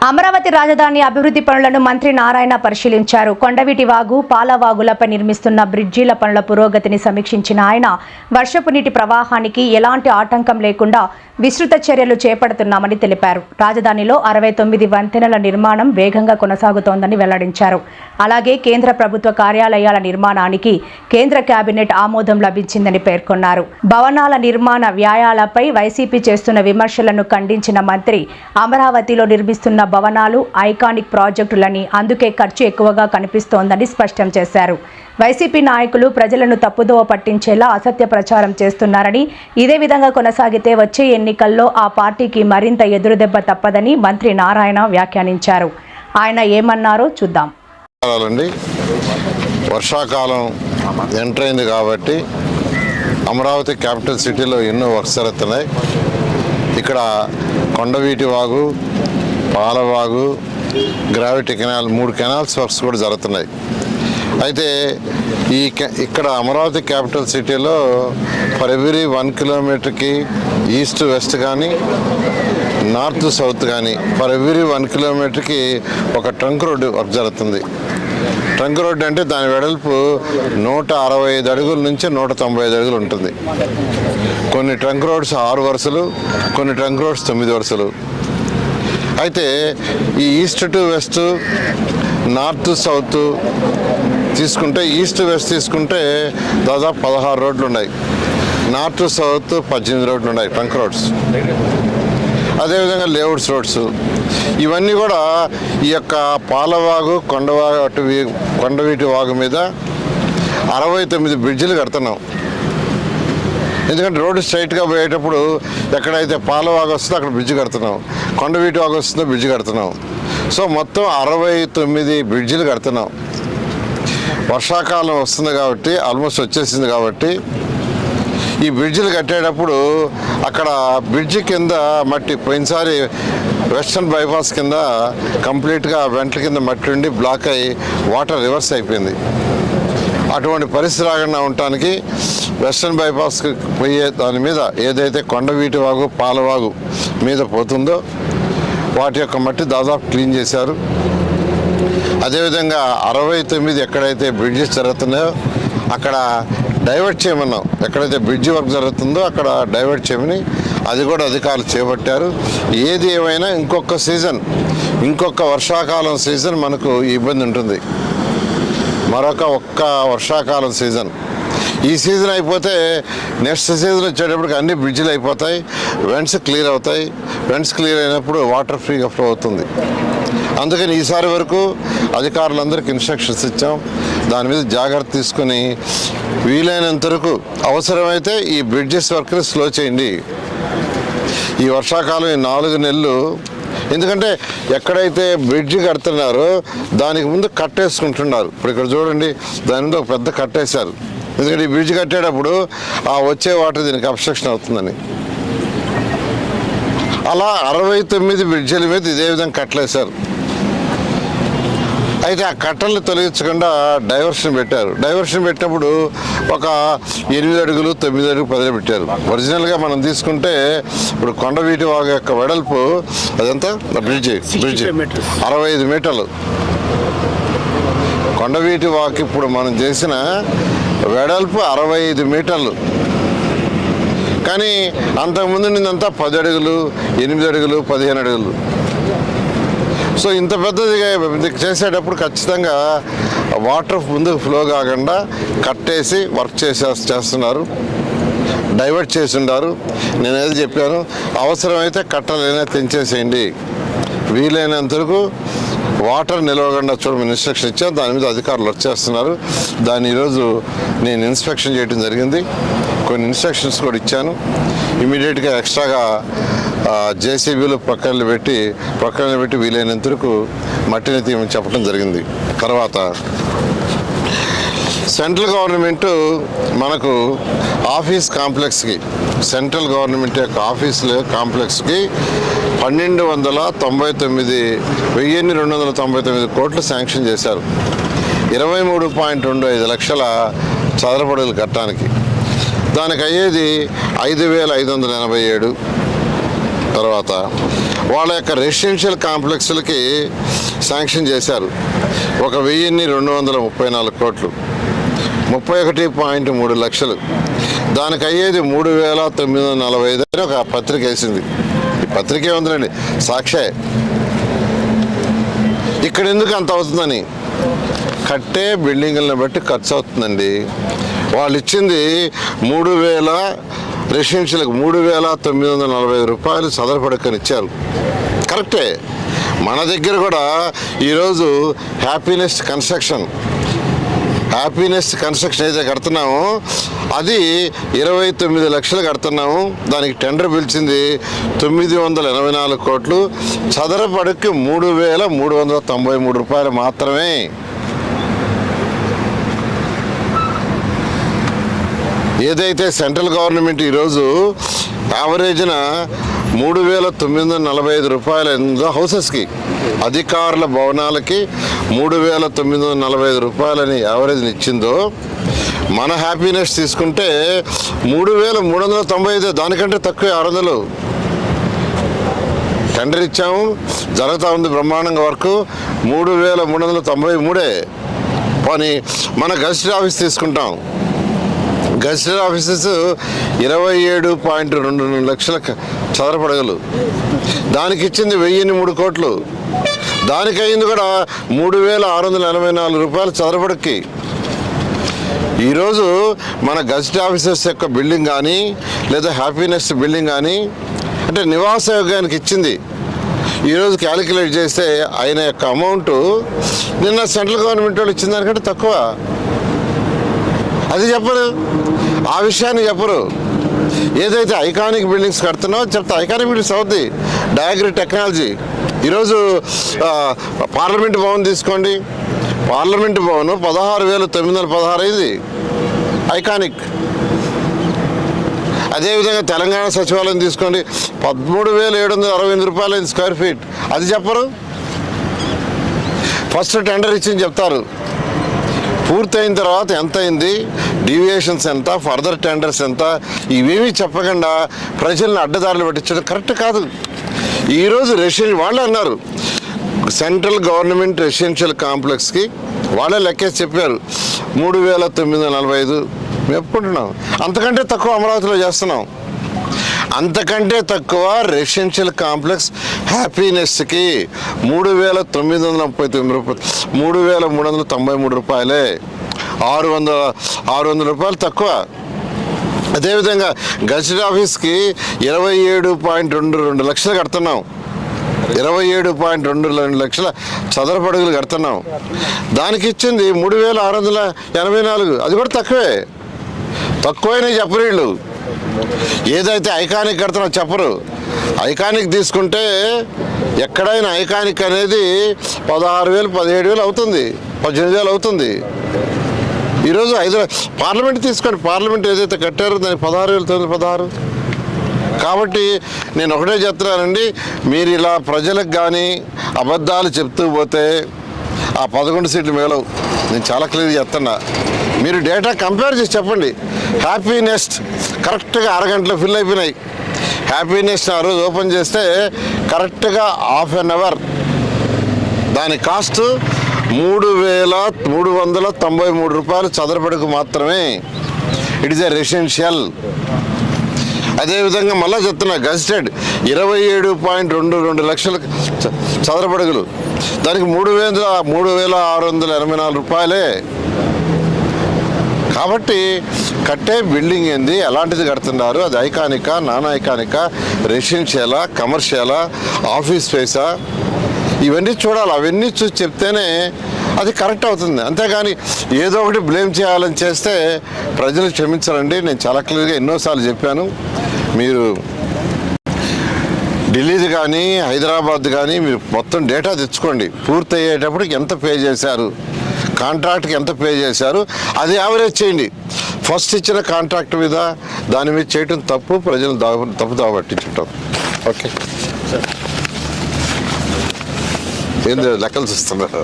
అమరావతి రాజధాని అభివృద్ధి పనులను మంత్రి నారాయణ పరిశీలించారు. కొండవీటి వాగు, పాలవాగులపై నిర్మిస్తున్న బ్రిడ్జీల పనుల పురోగతిని సమీక్షించిన ఆయన వర్షపు నీటి ప్రవాహానికి ఎలాంటి ఆటంకం లేకుండా విస్తృత చర్యలు చేపడుతున్నామని తెలిపారు. రాజధానిలో 69 వంతెనల నిర్మాణం వేగంగా కొనసాగుతోందని వెల్లడించారు. అలాగే కేంద్ర ప్రభుత్వ కార్యాలయాల నిర్మాణానికి కేంద్ర కేబినెట్ ఆమోదం లభించిందని పేర్కొన్నారు. భవనాల నిర్మాణ వ్యయాలపై వైసీపీ చేస్తున్న విమర్శలను ఖండించిన మంత్రి అమరావతిలో నిర్మిస్తున్న భవనాలు ఐకానిక్ ప్రాజెక్టులని, అందుకే ఖర్చు ఎక్కువగా కనిపిస్తోందని స్పష్టం చేశారు. వైసీపీ నాయకులు ప్రజలను తప్పుదోవ పట్టించేలా అసత్య ప్రచారం చేస్తున్నారని, ఇదే విధంగా కొనసాగితే వచ్చే ఎన్నికల్లో ఆ పార్టీకి మరింత ఎదురుదెబ్బ తప్పదని మంత్రి నారాయణ వ్యాఖ్యానించారు. ఆయన ఏమన్నారో చూద్దాం. వర్షాకాలం ఎంటర్ అయింది కాబట్టి అమరావతి క్యాపిటల్ సిటీలో ఎన్నో వర్క్స్ జరుగుతున్నాయి. ఇక్కడ Kondaveeti Vagu, Palavagu, gravity canal, 3 canals works కూడా జరుగుతున్నాయి. అయితే ఇక్కడ అమరావతి క్యాపిటల్ సిటీలో ఫర్ ఎవ్రీ 1 కిలోమీటర్కి ఈస్ట్ వెస్ట్ కానీ నార్త్ సౌత్ కానీ ఫర్ ఎవ్రీ 1 కిలోమీటర్కి ఒక ట్రంక్ రోడ్డు వర్క్ జరుగుతుంది. ట్రంక్ రోడ్డు అంటే దాని వెడల్పు 165 అడుగుల నుంచి 195 అడుగులు ఉంటుంది. కొన్ని ట్రంక్ రోడ్స్ 6 వరుసలు, కొన్ని ట్రంక్ రోడ్స్ 9 వరుసలు. అయితే ఈ east to west, north south తీసుకుంటే, ఈస్ట్ వెస్ట్ తీసుకుంటే దాదాపు 16 రోడ్లు ఉన్నాయి. నార్త్ సౌత్ 18 రోడ్లు ఉన్నాయి, ట్రంక్ రోడ్స్. అదేవిధంగా లేఅవుట్స్ రోడ్స్. ఇవన్నీ కూడా ఈ యొక్క పాలవాగు, కొండవీటి వాగు మీద 69 బ్రిడ్జిలు కడుతున్నాం. ఎందుకంటే రోడ్డు స్ట్రైట్గా పోయేటప్పుడు ఎక్కడైతే పాలవాగు వస్తుందో అక్కడ బ్రిడ్జ్ కడుతున్నాం, కొండవీటి వాగు వస్తుందో బ్రిడ్జ్ కడుతున్నాం. సో మొత్తం 69 బ్రిడ్జిలు కడుతున్నాం. వర్షాకాలం వస్తుంది కాబట్టి, ఆల్మోస్ట్ వచ్చేసింది కాబట్టి ఈ బ్రిడ్జిలు కట్టేటప్పుడు అక్కడ బ్రిడ్జి కింద మట్టి, పోయినసారి వెస్టర్న్ బైపాస్ కింద కంప్లీట్గా వెంట్ల కింద మట్టి ఉండి బ్లాక్ అయ్యి వాటర్ రివర్స్ అయిపోయింది. అటువంటి పరిస్థితి రాకుండా ఉండటానికి వెస్టర్న్ బైపాస్కి పోయే దాని మీద ఏదైతే కొండవీటి వాగు, పాలవాగు మీద పోతుందో వాటి యొక్క మట్టి దాదాపు క్లీన్ చేశారు. అదేవిధంగా 69 ఎక్కడైతే బ్రిడ్జెస్ జరుగుతున్నాయో అక్కడ డైవర్ట్ చేయమన్నాం. ఎక్కడైతే బ్రిడ్జి వర్క్ జరుగుతుందో అక్కడ డైవర్ట్ చేయమని అది కూడా అధికారులు చేపట్టారు. ఏది ఏమైనా ఇంకొక వర్షాకాలం సీజన్ మనకు ఇబ్బంది ఉంటుంది. ఒక్క వర్షాకాలం సీజన్, ఈ సీజన్ అయిపోతే నెక్స్ట్ సీజన్ వచ్చేటప్పటికి అన్ని బ్రిడ్జిలు అయిపోతాయి, వెంట్స్ క్లియర్ అవుతాయి. వెంట్స్ క్లియర్ అయినప్పుడు వాటర్ ఫ్రీగా ఫ్లో అవుతుంది. అందుకని ఈసారి వరకు అధికారులందరికీ ఇన్స్ట్రక్షన్స్ ఇచ్చాం. దాని మీద జాగ్రత్త తీసుకొని వీలైనంత వరకు అవసరమైతే ఈ బ్రిడ్జెస్ వర్క్ని స్లో చేయండి. ఈ వర్షాకాలం ఈ 4 నెలలు, ఎందుకంటే ఎక్కడైతే బ్రిడ్జి కడుతున్నారో దానికి ముందు కట్టేసుకుంటున్నారు. ఇప్పుడు ఇక్కడ చూడండి, దాని ముందు ఒక పెద్ద కట్టేశారు. ఎందుకంటే ఈ బ్రిడ్జ్ కట్టేటప్పుడు ఆ వచ్చే వాటర్ దీనికి అబ్స్ట్రక్షన్ అవుతుందని. అలా 69 బ్రిడ్జిల మీద ఇదే విధంగా కట్టలేశారు. అయితే ఆ కట్టల్ని తొలగించకుండా డైవర్షన్ పెట్టారు. డైవర్షన్ పెట్టినప్పుడు ఒక 8 అడుగులు, 9 అడుగులు 10 పెట్టారు. ఒరిజినల్గా మనం తీసుకుంటే ఇప్పుడు కొండవీటి వాగు యొక్క వెడల్పు అదంతా బ్రిడ్జి 65 మీటర్లు. కొండవీటి వాగు ఇప్పుడు మనం చేసిన వెడల్పు 65 మీటర్లు. కానీ అంతకుముందు నిందంతా 10 అడుగులు, 8 అడుగులు, 15 అడుగులు. సో ఇంత పెద్దదిగా చేసేటప్పుడు ఖచ్చితంగా వాటర్ ముందుకు ఫ్లో కాకుండా కట్టేసి వర్క్ చేస్తున్నారు, డైవర్ట్ చేసి ఉన్నారు. నేనేది చెప్పాను, అవసరమైతే కట్టలైనా తెంచేసేయండి, వీలైనంత వరకు వాటర్ నిలవకుండా చూడమని ఇన్స్ట్రక్షన్ ఇచ్చాను. దాని మీద అధికారులు వర్క్ చేస్తున్నారు. దాన్ని ఈరోజు నేను ఇన్స్పెక్షన్ చేయడం జరిగింది. కొన్ని ఇన్స్ట్రక్షన్స్ కూడా ఇచ్చాను. ఇమీడియట్గా ఎక్స్ట్రాగా జేసీబీలు ప్రక్కన పెట్టి వీలైనంత వరకు మట్టిని తీయమని చెప్పడం జరిగింది. తర్వాత సెంట్రల్ గవర్నమెంట్ మనకు ఆఫీస్ కాంప్లెక్స్కి, సెంట్రల్ గవర్నమెంట్ యొక్క ఆఫీసుల కాంప్లెక్స్కి 1299 కోట్లు శాంక్షన్ చేశారు. 23.25 లక్షల చదరపడుగులు కట్టడానికి. దానికి అయ్యేది 5587. తర్వాత వాళ్ళ యొక్క రెసిడెన్షియల్ కాంప్లెక్స్లకి శాంక్షన్ చేశారు. 1,234 కోట్లు, 31.3 లక్షలు. దానికి అయ్యేది 3,945 అని ఒక పత్రిక వేసింది. ఈ పత్రిక ఏముందండి, సాక్షే. ఇక్కడ ఎందుకు అంత అవుతుందని, కట్టే బిల్డింగులను బట్టి ఖర్చు అవుతుందండి. వాళ్ళు ఇచ్చింది 3,000 రెసిడెన్షియల్కి 3,945 రూపాయలు చదరపడకని ఇచ్చారు. కరెక్టే. మన దగ్గర కూడా ఈరోజు హ్యాపీనెస్ కన్స్ట్రక్షన్ ఏదైతే కడుతున్నామో అది 29 లక్షలు కడుతున్నాము. దానికి టెండర్ పిలిచింది 984 కోట్లు. చదరపడకి 3,393 రూపాయలు మాత్రమే. ఏదైతే సెంట్రల్ గవర్నమెంట్ ఈరోజు యావరేజ్న 3,945 రూపాయలు ఎంతో హౌసెస్కి, అధికారుల భవనాలకి 3,945 రూపాయలని యావరేజ్ని ఇచ్చిందో, మన హ్యాపీనెస్ తీసుకుంటే 3,395, దానికంటే తక్కువ 600. టెండర్ ఇచ్చాము, జరుగుతూ ఉంది బ్రహ్మాండంగా వర్క్. 3,393 పని. మన గజిటెడ్ ఆఫీస్ తీసుకుంటాం, గజిటెడ్ ఆఫీసెస్ 27.22 లక్షల చదరపడగలు. దానికి ఇచ్చింది 1,003 కోట్లు. దానికి అయింది కూడా 3,684 రూపాయలు చదరపడకి. ఈరోజు మన గజిటెడ్ ఆఫీసర్స్ యొక్క బిల్డింగ్ కానీ లేదా హ్యాపీనెస్ బిల్డింగ్ కానీ అంటే నివాస యోగానికి ఇచ్చింది. ఈరోజు క్యాలిక్యులేట్ చేస్తే ఆయన యొక్క అమౌంట్ నిన్న సెంట్రల్ గవర్నమెంట్ వాళ్ళు ఇచ్చిన దానికంటే తక్కువ. అది చెప్పరు, ఆ విషయాన్ని చెప్పరు. ఏదైతే ఐకానిక్ బిల్డింగ్స్ కడుతున్నావో చెప్తే ఐకానిక్ బిల్డింగ్స్ అవుద్ది. డయాగ్రీ టెక్నాలజీ. ఈరోజు పార్లమెంట్ భవన్ తీసుకోండి, పార్లమెంట్ భవన్ 16,916 అయింది, ఐకానిక్. అదేవిధంగా తెలంగాణ సచివాలయం తీసుకోండి, 13,768 రూపాయలు అయింది స్క్వేర్ ఫీట్. అది చెప్పరు. ఫస్ట్ టెండర్ ఇచ్చింది చెప్తారు, పూర్తయిన తర్వాత ఎంత అయింది, డీవియేషన్స్ ఎంత, ఫర్దర్ టెండర్స్ ఎంత, ఇవేమీ చెప్పకుండా ప్రజలను అడ్డదారులు పట్టించడం కరెక్ట్ కాదు. ఈరోజు వాళ్ళే అన్నారు, సెంట్రల్ గవర్నమెంట్ రెసిడెన్షియల్ కాంప్లెక్స్కి వాళ్ళే లెక్కేసి చెప్పారు 3,945. మేము ఒప్పుకుంటున్నాం. అంతకంటే తక్కువ అమరావతిలో చేస్తున్నాం. అంతకంటే తక్కువ రెసిడెన్షియల్ కాంప్లెక్స్ హ్యాపీనెస్కి 3,939 రూపాయలు, 3,393 రూపాయలే. 600 రూపాయలు తక్కువ. అదేవిధంగా గజిటెడ్ ఆఫీస్కి 27.22 లక్షలు కడుతున్నాం, 27.22 లక్షల చదరపడుగులు కడుతున్నాం. దానికి ఇచ్చింది 3,684. అది కూడా తక్కువైనా చెప్పరు వీళ్ళు. ఏదైతే ఐకానిక్ కడుతున్నా చెప్పరు. ఐకానిక్ తీసుకుంటే ఎక్కడైనా ఐకానిక్ అనేది 16,000, 17,000 అవుతుంది, 18,000 అవుతుంది. ఈరోజు పార్లమెంట్ తీసుకోండి, పార్లమెంట్ ఏదైతే కట్టారో దానికి 16,916. కాబట్టి నేను ఒకటే చెప్తున్నానండి, మీరు ఇలా ప్రజలకు కానీ అబద్ధాలు చెప్తూ పోతే ఆ 11 సీట్లు మిగలవు. నేను చాలా క్లియర్గా చెప్తున్నా. మీరు డేటా కంపేర్ చేసి చెప్పండి. హ్యాపీనెస్ట్ కరెక్ట్గా అరగంటలో ఫిల్ అయిపోయినాయి. హ్యాపీనెస్ ఆ రోజు ఓపెన్ చేస్తే కరెక్ట్గా హాఫ్ అన్ అవర్. దాని కాస్ట్ 3,393 రూపాయలు చదరపడకు మాత్రమే. It is a residential. అదేవిధంగా మళ్ళీ చెప్తున్నా, గజిటెడ్ 27.22 లక్షల చదరపడుగులు. దానికి 3,684 రూపాయలే. కాబట్టి కట్టే బిల్డింగ్ ఏంది, ఎలాంటిది కడుతున్నారు, అది ఐకానికా, నాన్ ఐకానికా, రెసిడెన్షియలా, కమర్షియలా, ఆఫీస్ స్పేసా, ఇవన్నీ చూడాలి. అవన్నీ చూసి చెప్తేనే అది కరెక్ట్ అవుతుంది. అంతేగాని ఏదో ఒకటి బ్లేమ్ చేయాలని చేస్తే ప్రజలు క్షమించాలండి. నేను చాలా క్లియర్గా ఎన్నోసార్లు చెప్పాను. మీరు ఢిల్లీది కానీ హైదరాబాద్ కానీ మీరు మొత్తం డేటా తెచ్చుకోండి. పూర్తయ్యేటప్పటికి ఎంత పే చేశారు, కాంట్రాక్ట్కి ఎంత పే చేశారు, అది యావరేజ్ చేయండి. ఫస్ట్ ఇచ్చిన కాంట్రాక్ట్ మీద దాని మీద చేయటం తప్పు, ప్రజలు తప్పుదావ పట్టించుంటాం. ఓకే, ఏంది లెక్కలు చూస్తున్నారు.